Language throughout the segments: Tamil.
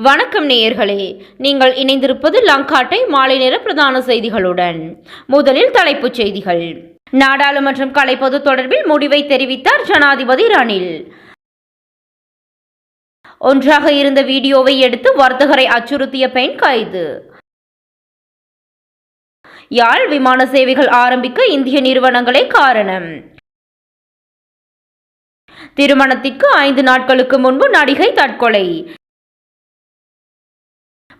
வணக்கம் நேயர்களே, நீங்கள் இணைந்திருப்பது லங்காட்டை மாலை நேர பிரதான செய்திகளுடன். முதலில் தலைப்புச் செய்திகள். நாடாளுமன்றம் கலைப்பது தொடர்பில் முடிவை தெரிவித்தார் ஜனாதிபதி ரணில். ஒன்றாக இருந்த வீடியோவை எடுத்து வர்த்தகரை அச்சுறுத்திய பெண் கைது. யாழ் விமான சேவைகள் ஆரம்பிக்க இந்திய நிறுவனங்களே காரணம். திருமணத்திற்கு 5 நாட்களுக்கு முன்பு நடிகை தற்கொலை.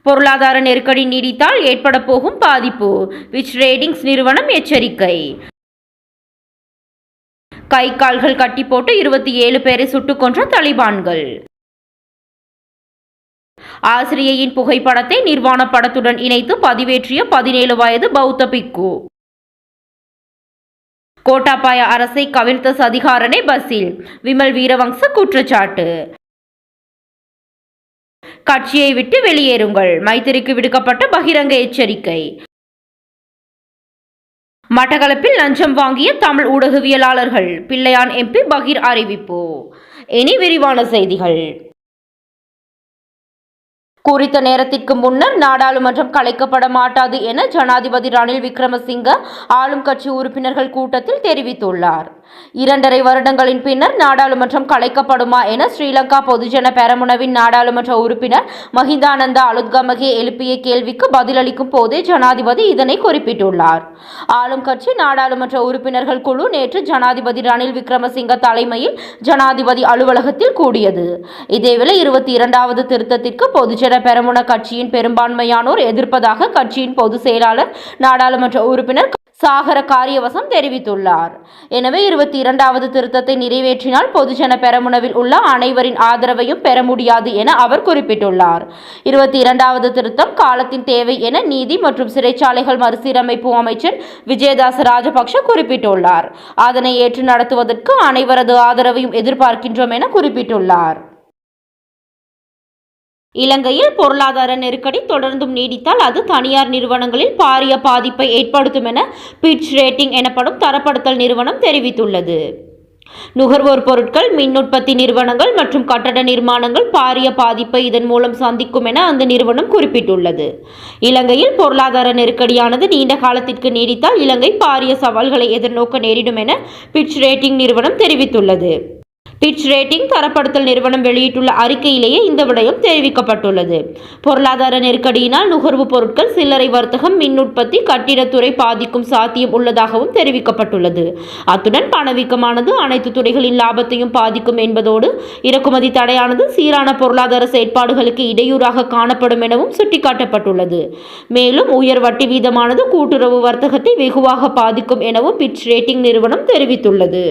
பொருளாதார நெருக்கடி நீடித்தால் ஏற்பட போகும் பாதிப்பு, விச் ரேட்டிங்ஸ் நிறுவனம் எச்சரிக்கை. கை கால்கள் கட்டி போட்டு 27 பேரை சுட்டுக் கொன்ற தலிபான்கள். ஆசிரியையின் புகைப்படத்தை நிர்வாண படத்துடன் இணைத்து பதிவேற்றிய 17 வயது பௌத்த பிக்கு. கோட்டாபாய அரசை கவிழ்த்த சதிகாரனே பஸ்ஸில், விமல் வீரவங்ச குற்றச்சாட்டு. கட்சியை விட்டு வெளியேறுங்கள், மைத்திரிக்கு விடுக்கப்பட்ட பகிரங்க எச்சரிக்கை. மட்டக்களப்பில் லஞ்சம் வாங்கிய தமிழ் ஊடகவியலாளர்கள், பிள்ளையான் எம்பி பகீர் அறிவிப்பு. இனி விரிவான செய்திகள். குறித்த நேரத்திற்கு முன்னர் நாடாளுமன்றம் கலைக்கப்பட மாட்டாது என ஜனாதிபதி ரணில் விக்ரமசிங்க ஆளும் கட்சி உறுப்பினர்கள் கூட்டத்தில் தெரிவித்துள்ளார். 2.5 வருடங்களின் பின்னர் நாடாளுமன்றம் கலைக்கப்படுமா என ஸ்ரீலங்கா பொதுஜன பெரமுனவின் நாடாளுமன்ற உறுப்பினர் மஹிந்தானந்தா அலுத்கமகே எழுப்பிய கேள்விக்கு பதிலளிக்கும் போதே ஜனாதிபதி இதனை குறிப்பிட்டுள்ளார். ஆளும் கட்சி நாடாளுமன்ற உறுப்பினர்கள் குழு நேற்று ஜனாதிபதி ரணில் விக்ரமசிங்க தலைமையில் ஜனாதிபதி அலுவலகத்தில் கூடியது. இதேவேளை 22வது திருத்தத்திற்கு பொதுஜன பெரமுன கட்சியின் பெரும்பான்மையானோர் எதிர்ப்பதாக கட்சியின் பொதுச் செயலாளர் நாடாளுமன்ற உறுப்பினர் சாகர காரியவசம் தெரிவித்துள்ளார். எனவே 22வது திருத்தத்தை நிறைவேற்றினால் பொதுஜன பெரமுனவில் உள்ள அனைவரின் ஆதரவையும் பெற முடியாது என அவர் குறிப்பிட்டுள்ளார். 22வது திருத்தம் காலத்தின் தேவை என நீதி மற்றும் சிறைச்சாலைகள் மறுசீரமைப்பு அமைச்சர் விஜயதாச ராஜபக்ஷ குறிப்பிட்டுள்ளார். அதனை ஏற்று நடத்துவதற்கு அனைவரது ஆதரவையும் எதிர்பார்க்கின்றோம் என குறிப்பிட்டுள்ளார். இலங்கையில் பொருளாதார நெருக்கடி தொடர்ந்தும் நீடித்தால் அது தனியார் நிறுவனங்களில் பாரிய பாதிப்பை ஏற்படுத்தும் என பிட்ச் ரேட்டிங் எனப்படும் தரப்படுத்தல் நிறுவனம் தெரிவித்துள்ளது. நுகர்வோர் பொருட்கள், மின் உற்பத்தி நிறுவனங்கள் மற்றும் கட்டட நிர்மாணங்கள் பாரிய பாதிப்பை இதன் மூலம் சந்திக்கும் என அந்த நிறுவனம் குறிப்பிட்டுள்ளது. இலங்கையில் பொருளாதார நெருக்கடியானது நீண்ட காலத்திற்கு நீடித்தால் இலங்கை பாரிய சவால்களை எதிர்நோக்க நேரிடும் என பிட்ச் ரேட்டிங் நிறுவனம் தெரிவித்துள்ளது. பிட்ச் ரேட்டிங் தரப்படுத்தல் நிறுவனம் வெளியிட்டுள்ள அறிக்கையிலேயே இந்த விடயம் தெரிவிக்கப்பட்டுள்ளது. பொருளாதார நெருக்கடியினால் நுகர்வு பொருட்கள், சில்லறை வர்த்தகம், மின் உற்பத்தி, கட்டிடத்துறை பாதிக்கும் சாத்தியம் உள்ளதாகவும் தெரிவிக்கப்பட்டுள்ளது. அத்துடன் பணவீக்கமானது அனைத்து துறைகளின் லாபத்தையும் பாதிக்கும் என்பதோடு இறக்குமதி தடையானது சீரான பொருளாதார செயற்பாடுகளுக்கு இடையூறாக காணப்படும் எனவும் சுட்டிக்காட்டப்பட்டுள்ளது. மேலும் உயர் வட்டி வீதமானது கூட்டுறவு வர்த்தகத்தை வெகுவாக பாதிக்கும் எனவும் பிட்ச் ரேட்டிங் நிறுவனம் தெரிவித்துள்ளது.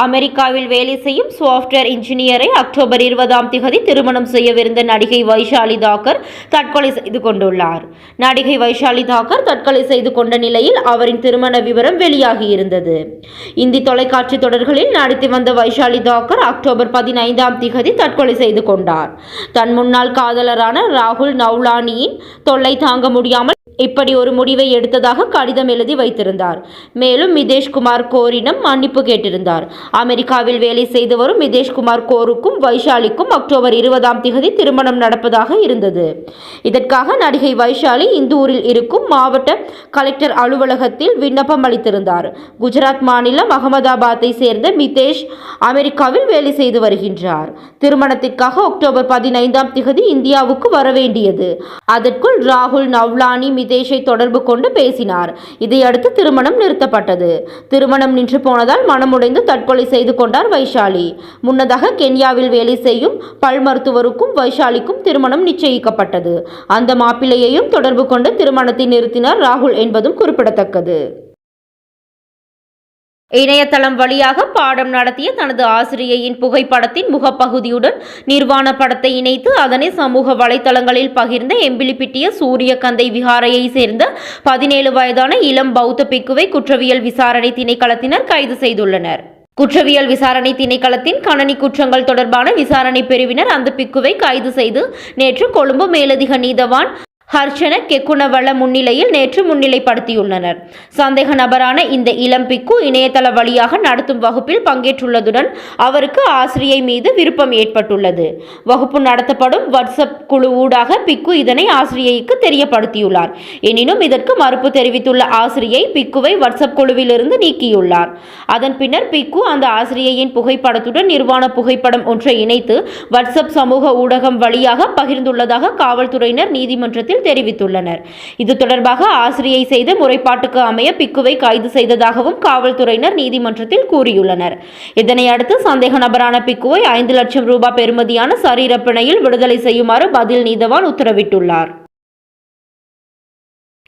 அமெரிக்காவில் வேலை செய்யும் சாப்ட்வேர் இன்ஜினியரை அக்டோபர் 20ஆம் தேதி திருமணம் செய்யவிருந்த நடிகை வைஷாலி தாக்கர் தற்கொலை செய்து கொண்டுள்ளார். நடிகை வைஷாலி தாக்கர் தற்கொலை செய்து கொண்ட நிலையில் அவரின் திருமண விவரம் வெளியாகியிருந்தது. இந்தி தொலைக்காட்சி தொடர்களில் நடித்து வந்த வைஷாலி தாக்கர் அக்டோபர் 15ஆம் தேதி தற்கொலை செய்து கொண்டார். தன் முன்னாள் காதலரான ராகுல் நவ்லானியின் தொல்லை தாங்க முடியாமல் இப்படி ஒரு முடிவை எடுத்ததாக கடிதம் எழுதி வைத்திருந்தார். மேலும் மிதேஷ்குமார் கோரிடம் மன்னிப்பு கேட்டிருந்தார். அமெரிக்காவில் வேலை செய்து வரும் மிதேஷ்குமார் கோருக்கும் வைஷாலிக்கும் அக்டோபர் 20ஆம் தேதி திருமணம் நடப்பதாக இருந்தது. இதற்காக நடிகை வைஷாலி இந்தூரில் இருக்கும் மாவட்ட கலெக்டர் அலுவலகத்தில் விண்ணப்பம் அளித்திருந்தார். குஜராத் மாநிலம் அகமதாபாத்தை சேர்ந்த மிதேஷ் அமெரிக்காவில் வேலை செய்து வருகின்றார். திருமணத்திற்காக அக்டோபர் 15ஆம் தேதி இந்தியாவுக்கு வர வேண்டியது. அதற்குள் ராகுல் நவ்லானி மிதேஷை தொடர்பு கொண்டு பேசினார். இதையடுத்து திருமணம் நிறுத்தப்பட்டது. திருமணம் நின்று போனதால் மனமுடைந்து தற்கொலை செய்து கொண்டார் வைஷாலி. முன்னதாக கென்யாவில் வேலை செய்யும் பல் மருத்துவருக்கும் வைஷாலிக்கும் திருமணம் நிச்சயிக்கப்பட்டது. அந்த மாப்பிள்ளையையும் தொடர்பு கொண்டு திருமணத்தை நிறுத்தினார் ராகுல் என்பதும் குறிப்பிடத்தக்கது. இணையதளம் வழியாக பாடம் நடத்திய தனது ஆசிரியையின் புகைப்படத்தின் முகப்பகுதியுடன் நிர்வாண படத்தை இணைத்து அதனை சமூக வலைதளங்களில் பகிர்ந்த எம்பிலிப்பிட்டிய சூரியகந்தை விகாரையை சேர்ந்த 17 வயதான இளம் பௌத்த பிக்குவை குற்றவியல் விசாரணை திணைக்களத்தினர் கைது செய்துள்ளனர். குற்றவியல் விசாரணை திணைக்களத்தின் கணனி குற்றங்கள் தொடர்பான விசாரணை பிரிவினர் அந்த பிக்குவை கைது செய்து நேற்று கொழும்பு மேலதிக நீதவான் ஹர்ஷன கெக்குணவள முன்னிலையில் நேற்று முன்னிலைப்படுத்தியுள்ளனர். சந்தேக நபரான இந்த இளம் பிக்கு இணையதள வழியாக நடத்தும் வகுப்பில் பங்கேற்றுள்ளதுடன் அவருக்கு ஆசிரியை மீது விருப்பம் ஏற்பட்டுள்ளது. வகுப்பு நடத்தப்படும் வாட்ஸ்அப் குழு ஊடாக பிக்கு இதனை ஆசிரியைக்கு தெரியப்படுத்தியுள்ளார். எனினும் இதற்கு மறுப்பு தெரிவித்துள்ள ஆசிரியை பிக்குவை வாட்ஸ்அப் குழுவிலிருந்து நீக்கியுள்ளார். அதன் பின்னர் பிக்கு அந்த ஆசிரியையின் புகைப்படத்துடன் நிர்வாண புகைப்படம் ஒன்றை இணைத்து வாட்ஸ்அப் சமூக ஊடகம் வழியாக பகிர்ந்துள்ளதாக காவல்துறையினர் நீதிமன்றத்தில் தெரிவித்துள்ளனர். இது தொடர்பாக ஆசிரியை செய்த முறைப்பாட்டுக்கு அமைய பிக்குவை கைது செய்ததாகவும் காவல்துறையினர் நீதிமன்றத்தில் கூறியுள்ளனர். இதனை அடுத்து சந்தேக நபரான பிக்குவை 5 லட்சம் ரூபாய் பெறுமதியான சரீர பிணையில் விடுதலை செய்யுமாறு பதில் நீதவான் உத்தரவிட்டுள்ளார்.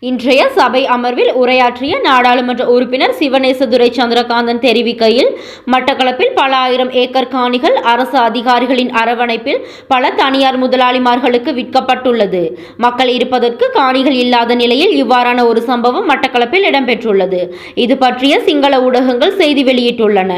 இன்றைய சபை அமர்வில் உரையாற்றிய நாடாளுமன்ற உறுப்பினர் சிவனேசதுரை சந்திரகாந்தன் தெரிவிக்கையில், மட்டக்களப்பில் பல ஆயிரம் ஏக்கர் காணிகள் அரசு அதிகாரிகளின் அரவணைப்பில் பல தனியார் முதலாளிமார்களுக்கு விற்கப்பட்டுள்ளது. மக்கள் இருப்பதற்கு காணிகள் இல்லாத நிலையில் இவ்வாறான ஒரு சம்பவம் மட்டக்களப்பில் இடம்பெற்றுள்ளது. இது பற்றிய சிங்கள ஊடகங்கள் செய்தி வெளியிட்டுள்ளன.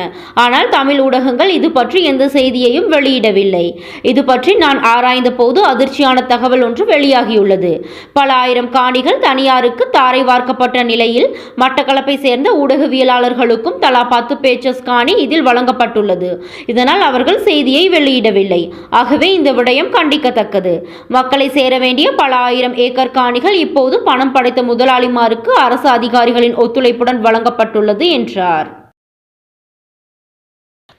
ஆனால் தமிழ் ஊடகங்கள் இது பற்றி எந்த செய்தியையும் வெளியிடவில்லை. இது பற்றி நான் ஆராய்ந்த போது அதிர்ச்சியான தகவல் ஒன்று வெளியாகியுள்ளது. பல ஆயிரம் காணிகள் தனியாருக்கு தாரை வார்க்கப்பட்ட நிலையில் மட்டக்களப்பை சேர்ந்த ஊடகவியலாளர்களுக்கும் தலா 10 பேச்சஸ் காணி இதில் வழங்கப்பட்டுள்ளது. இதனால் அவர்கள் செய்தியை வெளியிடவில்லை. ஆகவே இந்த விடயம் கண்டிக்கத்தக்கது. மக்களை சேர வேண்டிய பல ஆயிரம் ஏக்கர் காணிகள் இப்போது பணம் படைத்த முதலாளிமாருக்கு அரசு அதிகாரிகளின் ஒத்துழைப்புடன் வழங்கப்பட்டுள்ளது என்றார்.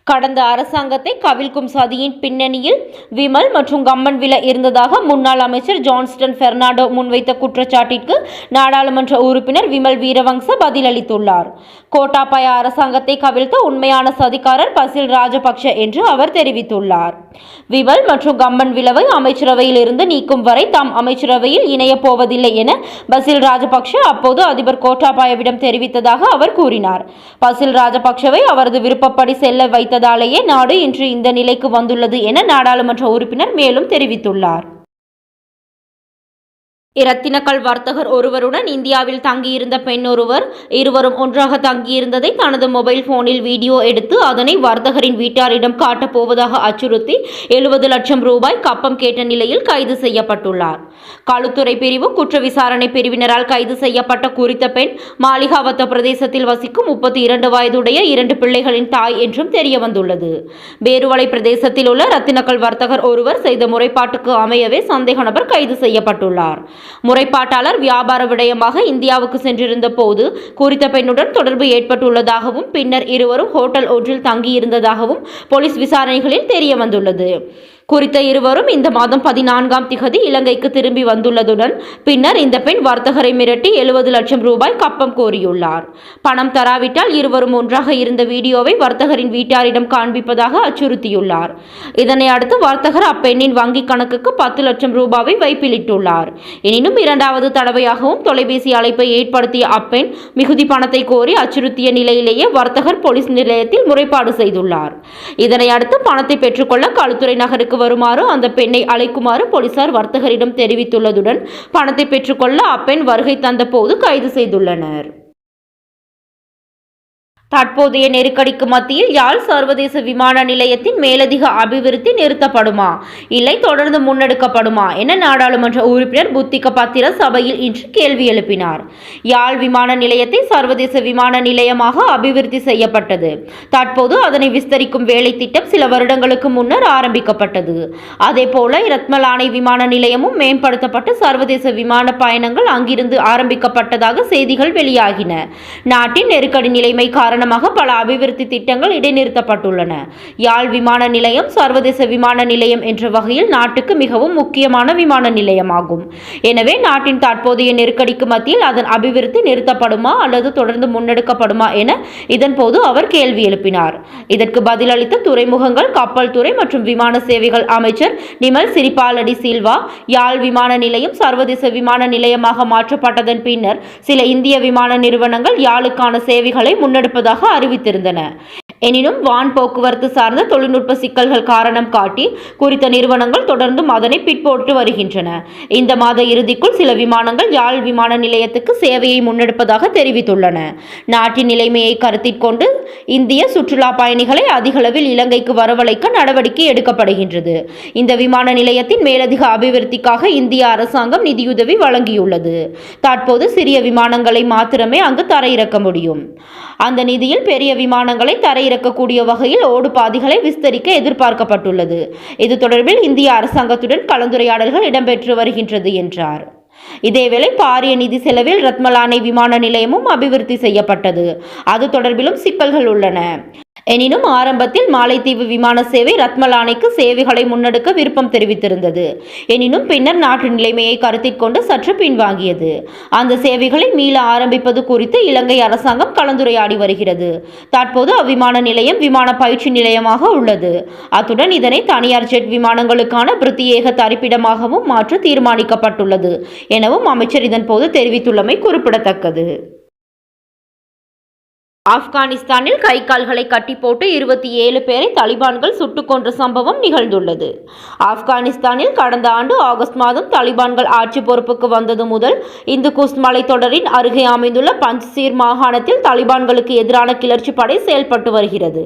கடந்த அரசாங்கத்தை கவிழ்க்கும் சதியின் பின்னணியில் விமல் மற்றும் கம்மன்வில இருந்ததாக முன்னாள் அமைச்சர் ஜான்ஸ்டன் பெர்னாண்டோ முன்வைத்த குற்றச்சாட்டிற்கு நாடாளுமன்ற உறுப்பினர் விமல் வீரவங்ச பதிலளித்துள்ளார். கோட்டாபய அரசாங்கத்தை கவிழ்த்த உண்மையான சதிகாரர் பசில் ராஜபக்ஷ என்று அவர் தெரிவித்துள்ளார். விமல் மற்றும் கம்மன்விலவை அமைச்சரவையில் இருந்து நீக்கும் வரை தாம் அமைச்சரவையில் இணைய போவதில்லை என பசில் ராஜபக்ஷ அப்போது அதிபர் கோட்டாபயவிடம் தெரிவித்ததாக அவர் கூறினார். பசில் ராஜபக்ஷவை அவரது விருப்பப்படி செல்ல வைத்ததாலேயே நாடு இன்று இந்த நிலைக்கு வந்துள்ளது என நாடாளுமன்ற உறுப்பினர் மேலும் தெரிவித்துள்ளார். இரத்தினக்கல் வர்த்தகர் ஒருவருடன் இந்தியாவில் தங்கியிருந்த பெண் ஒருவர் இருவரும் ஒன்றாக தங்கியிருந்ததை தனது மொபைல் போனில் வீடியோ எடுத்து அதனை வர்த்தகரின் வீட்டாரிடம் காட்டப்போவதாக அச்சுறுத்தி 70 லட்சம் ரூபாய் கப்பம் கேட்ட நிலையில் கைது செய்யப்பட்டுள்ளார். களுத்துறை பிரிவு குற்ற விசாரணை பிரிவினரால் கைது செய்யப்பட்ட குறித்த பெண் மாளிகாவத்த பிரதேசத்தில் வசிக்கும் 32 வயதுடைய 2 பிள்ளைகளின் தாய் என்றும் தெரியவந்துள்ளது. பேருவளை பிரதேசத்தில் உள்ள இரத்தினக்கல் வர்த்தகர் ஒருவர் செய்த முறைப்பாட்டுக்கு அமையவே சந்தேக நபர் கைது செய்யப்பட்டுள்ளார். முறைப்பாட்டாளர் வியாபார விடயமாக இந்தியாவுக்கு சென்றிருந்த போது குறித்த பெண்ணுடன் தொடர்பு ஏற்பட்டுள்ளதாகவும் பின்னர் இருவரும் ஹோட்டல் ஒன்றில் தங்கியிருந்ததாகவும் போலீஸ் விசாரணைகளில் தெரிய வந்துள்ளது. குறித்த இருவரும் இந்த மாதம் 14ஆம் திகதி இலங்கைக்கு திரும்பி வந்துள்ளதுடன் பின்னர் இந்த பெண் வர்த்தகரை மிரட்டி 70 லட்சம் ரூபாய் கப்பம் கோரியுள்ளார். பணம் தராவிட்டால் இருவரும் ஒன்றாக இருந்த வீடியோவை வர்த்தகரின் வீட்டாரிடம் காண்பிப்பதாக அச்சுறுத்தியுள்ளார். இதனை அடுத்து வர்த்தகர் அப்பெண்ணின் வங்கிக் கணக்குக்கு 10 லட்சம் ரூபாவை வைப்பிலிட்டுள்ளார். எனினும் 2வது தடவையாகவும் தொலைபேசி அழைப்பை ஏற்படுத்திய அப்பெண் மிகுதி பணத்தை கோரி அச்சுறுத்திய நிலையிலேயே வர்த்தகர் போலீஸ் நிலையத்தில் முறைப்பாடு செய்துள்ளார். இதனை அடுத்து பணத்தை பெற்றுக்கொள்ள களுத்துறை நகருக்கு வருமாறு அந்த பெண்ணை அழைக்குமாறு போலீசார் வர்த்தகரிடம் தெரிவித்துள்ளதுடன் பணத்தை பெற்றுக்கொள்ள அப்பெண் வருகை தந்த போது கைது செய்துள்ளனர். தற்போதைய நெருக்கடிக்கு மத்தியில் யாழ் சர்வதேச விமான நிலையத்தின் மேலதிக அபிவிருத்தி நிறுத்தப்படுமா இல்லை தொடர்ந்து முன்னெடுக்கப்படுமா என நாடாளுமன்ற உறுப்பினர் புத்திக பத்திர சபையில் இன்று கேள்வி எழுப்பினார். யாழ் விமான நிலையத்தை சர்வதேச விமான நிலையமாக அபிவிருத்தி செய்யப்பட்டது. தற்போது அதனை விஸ்தரிக்கும் வேலை திட்டம் சில வருடங்களுக்கு முன்னர் ஆரம்பிக்கப்பட்டது. அதேபோல இரத்மலானை விமான நிலையமும் மேம்படுத்தப்பட்டு சர்வதேச விமான பயணங்கள் அங்கிருந்து ஆரம்பிக்கப்பட்டதாக செய்திகள் வெளியாகின. நாட்டின் நெருக்கடி நிலைமை காரணமாக பல அபிவிருத்தி திட்டங்கள் இடைநிறுத்தப்பட்டுள்ளன. யாழ் விமான நிலையம் சர்வதேச விமான நிலையம் என்ற வகையில் நாட்டுக்கு மிகவும் முக்கியமான விமான நிலையமாகும். எனவே நாட்டின் தற்போதைய நெருக்கடிக்கு மத்தியில் அதன் அபிவிருத்தி நிறுத்தப்படுமா அல்லது தொடர்ந்து முன்னெடுக்கப்படுமா என இதன்போது அவர் கேள்வி எழுப்பினார். இதற்கு பதிலளித்த துறைமுகங்கள் கப்பல் துறை மற்றும் விமான சேவைகள் அமைச்சர் நிமல் சிறிபாலடி சில்வா, யாழ் விமான நிலையம் சர்வதேச விமான நிலையமாக மாற்றப்பட்டதன் பின்னர் சில இந்திய விமான நிறுவனங்கள் யாழுக்கான சேவைகளை முன்னெடுப்பதாக அறிவித்திருந்தன. எனினும் வான் போக்குவரத்து சார்ந்த தொழில்நுட்ப சிக்கல்கள் காரணம் காட்டி குறித்த நிறுவனங்கள் தொடர்ந்தும் அதனை பிற்போட்டு வருகின்றன. இந்த மாத இறுதிக்குள் சில விமானங்கள் யாழ் விமான நிலையத்துக்கு சேவையை முன்னெடுப்பதாக தெரிவித்துள்ளன. நாட்டின் நிலைமையை கருத்தில் கொண்டு இந்திய சுற்றுலா பயணிகளை அதிகளவில் இலங்கைக்கு வரவழைக்க நடவடிக்கை எடுக்கப்படுகின்றது. இந்த விமான நிலையத்தின் மேலதிக அபிவிருத்திக்காக இந்திய அரசாங்கம் நிதியுதவி வழங்கியுள்ளது. தற்போது சிறிய விமானங்களை மாத்திரமே அங்கு தரையிறக்க முடியும். அந்த நிதியில் பெரிய விமானங்களை தரையிறக்கக்கூடிய வகையில் ஓடு பாதைகளை விஸ்தரிக்க எதிர்பார்க்கப்பட்டுள்ளது. இது தொடர்பில் இந்திய அரசாங்கத்துடன் கலந்துரையாடல்கள் இடம்பெற்று வருகின்றது என்றார். இதேவேளை பாரிய நிதி செலவில் ரத்மலானை விமான நிலையமும் அபிவிருத்தி செய்யப்பட்டது. அது தொடர்பிலும் சிக்கல்கள் உள்ளன. எனினும் ஆரம்பத்தில் மாலைத்தீவு விமான சேவை ரத்மலானைக்கு சேவைகளை முன்னெடுக்க விருப்பம் தெரிவித்திருந்தது. எனினும் பின்னர் நாட்டு நிலைமையை கருத்தில் கொண்டு சற்று பின்வாங்கியது. அந்த சேவைகளை மீள ஆரம்பிப்பது குறித்து இலங்கை அரசாங்கம் கலந்துரையாடி வருகிறது. தற்போது அவ்விமான நிலையம் விமான பயிற்சி நிலையமாக உள்ளது. அத்துடன் இதனை தனியார் ஜெட் விமானங்களுக்கான பிரத்யேக தரிப்பிடமாகவும் மாற்ற தீர்மானிக்கப்பட்டுள்ளது எனவும் அமைச்சர் இதன்போது தெரிவித்துள்ளமை குறிப்பிடத்தக்கது. ஆப்கானிஸ்தானில் கை கால்களை கட்டி போட்டு 27 பேரை தலிபான்கள் சுட்டுக் கொன்ற சம்பவம் நிகழ்ந்துள்ளது. ஆப்கானிஸ்தானில் கடந்த ஆண்டு ஆகஸ்ட் மாதம் தலிபான்கள் ஆட்சி பொறுப்புக்கு வந்தது முதல் இந்துகுஸ் மலைத்தொடரின் அருகே அமைந்துள்ள பஞ்ச்சீர் மாகாணத்தில் தலிபான்களுக்கு எதிரான கிளர்ச்சி படை செயல்பட்டு வருகிறது.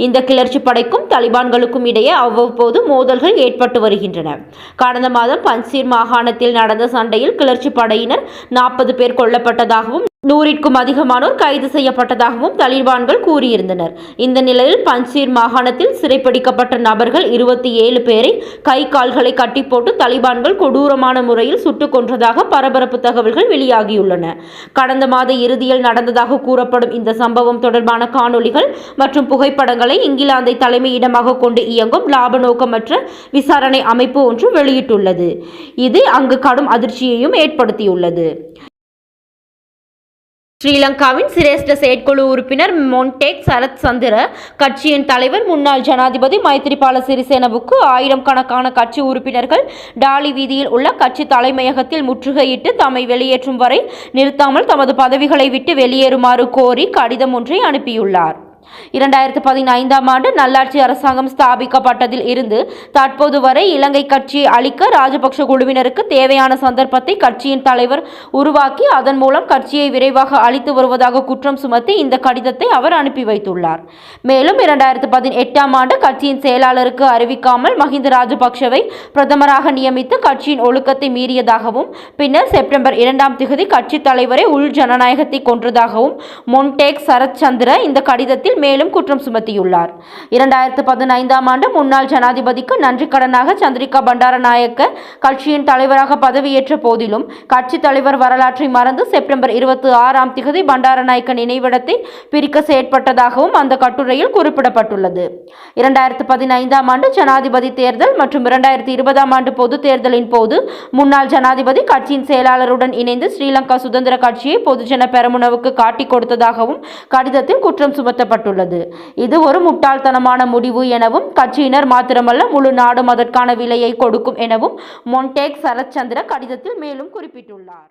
இந்த கிளர்ச்சி படைக்கும் தலிபான்களுக்கும் இடையே அவ்வப்போது மோதல்கள் ஏற்பட்டு வருகின்றன. கடந்த மாதம் பஞ்ச்சீர் மாகாணத்தில் நடந்த சண்டையில் கிளர்ச்சி படையினர் 40 பேர் கொல்லப்பட்டதாகவும் 100க்கும் அதிகமானோர் கைது செய்யப்பட்டதாகவும் தலிபான்கள் கூறியிருந்தனர். இந்த நிலையில் பஞ்ச்சீர் மாகாணத்தில் சிறைப்பிடிக்கப்பட்ட நபர்கள் 27 பேரை கை கால்களை கட்டி போட்டு தலிபான்கள் கொடூரமான முறையில் சுட்டுக் கொன்றதாக பரபரப்பு தகவல்கள் வெளியாகியுள்ளன. கடந்த மாத இறுதியில் நடந்ததாக கூறப்படும் இந்த சம்பவம் தொடர்பான காணொளிகள் மற்றும் புகைப்படங்களை இங்கிலாந்தை தலைமையிடமாக கொண்டு இயங்கும் லாப நோக்கமற்ற விசாரணை அமைப்பு ஒன்று வெளியிட்டுள்ளது. இது அங்கு கடும் அதிர்ச்சியையும் ஏற்படுத்தியுள்ளது. ஸ்ரீலங்காவின் சிரேஷ்ட செயற்குழு உறுப்பினர் மொன்டேக் சரத் சந்திர கட்சியின் தலைவர் முன்னாள் ஜனாதிபதி மைத்திரிபால சிறிசேனவுக்கு 1000 கணக்கான கட்சி உறுப்பினர்கள் டாலி வீதியில் உள்ள கட்சி தலைமையகத்தில் முற்றுகையிட்டு தம்மை வெளியேற்றும் வரை நிறுத்தாமல் தமது பதவிகளை விட்டு வெளியேறுமாறு கோரி கடிதம் ஒன்றை அனுப்பியுள்ளார். 2015ஆம் ஆண்டு நல்லாட்சி அரசாங்கம் ஸ்தாபிக்கப்பட்டதில் இருந்து தற்போது வரை இலங்கை கட்சியை அழிக்க ராஜபக்ஷ குழுவினருக்கு தேவையான சந்தர்ப்பத்தை கட்சியின் தலைவர் உருவாக்கி அதன் மூலம் கட்சியை விரைவாக அழித்து வருவதாக குற்றம் சுமத்தி இந்த கடிதத்தை அவர் அனுப்பி வைத்துள்ளார். மேலும் 2018ஆம் ஆண்டு கட்சியின் செயலாளருக்கு அறிவிக்காமல் மஹிந்த ராஜபக்ஷவை பிரதமராக நியமித்து கட்சியின் ஒழுக்கத்தை மீறியதாகவும் பின்னர் செப்டம்பர் 2ஆம் திகதி கட்சி தலைவரை உள் ஜனநாயகத்தை கொன்றதாகவும் மொன்டேக் சரத் சந்திர இந்த கடிதத்தில் மேலும் குற்றம் சுமத்தியுள்ளார். 2015ஆம் ஆண்டு முன்னாள் ஜனாதிபதிக்கு நன்றி கடனாக சந்திரிகா பண்டாரநாயக்க கட்சியின் தலைவராக பதவியேற்ற போதிலும் கட்சி தலைவர் வரலாற்றை மறந்து செப்டம்பர் 26ஆம் திகதி பண்டாரநாயக்க நினைவிடத்தை பிரிக்க செயற்பட்டதாகவும் அந்த கட்டுரையில் குறிப்பிடப்பட்டுள்ளது. 2015ஆம் ஆண்டு ஜனாதிபதி தேர்தல் மற்றும் 2020ஆம் ஆண்டு பொது தேர்தலின் போது முன்னாள் ஜனாதிபதி கட்சியின் செயலாளருடன் இணைந்து ஸ்ரீலங்கா சுதந்திர கட்சியை பொதுஜன பெரமுனவுக்கு காட்டிக் கொடுத்ததாகவும் கடிதத்தில் குற்றம் சுமத்தப்பட்டுள்ளது. இது ஒரு முட்டாள்தனமான முடிவு எனவும் கட்சியினர் மாத்திரமல்ல முழு நாடும் அதற்கான விலையை கொடுக்கும் எனவும் மொன்டேக் சரத் சந்திர கடிதத்தில் மேலும் குறிப்பிட்டுள்ளார்.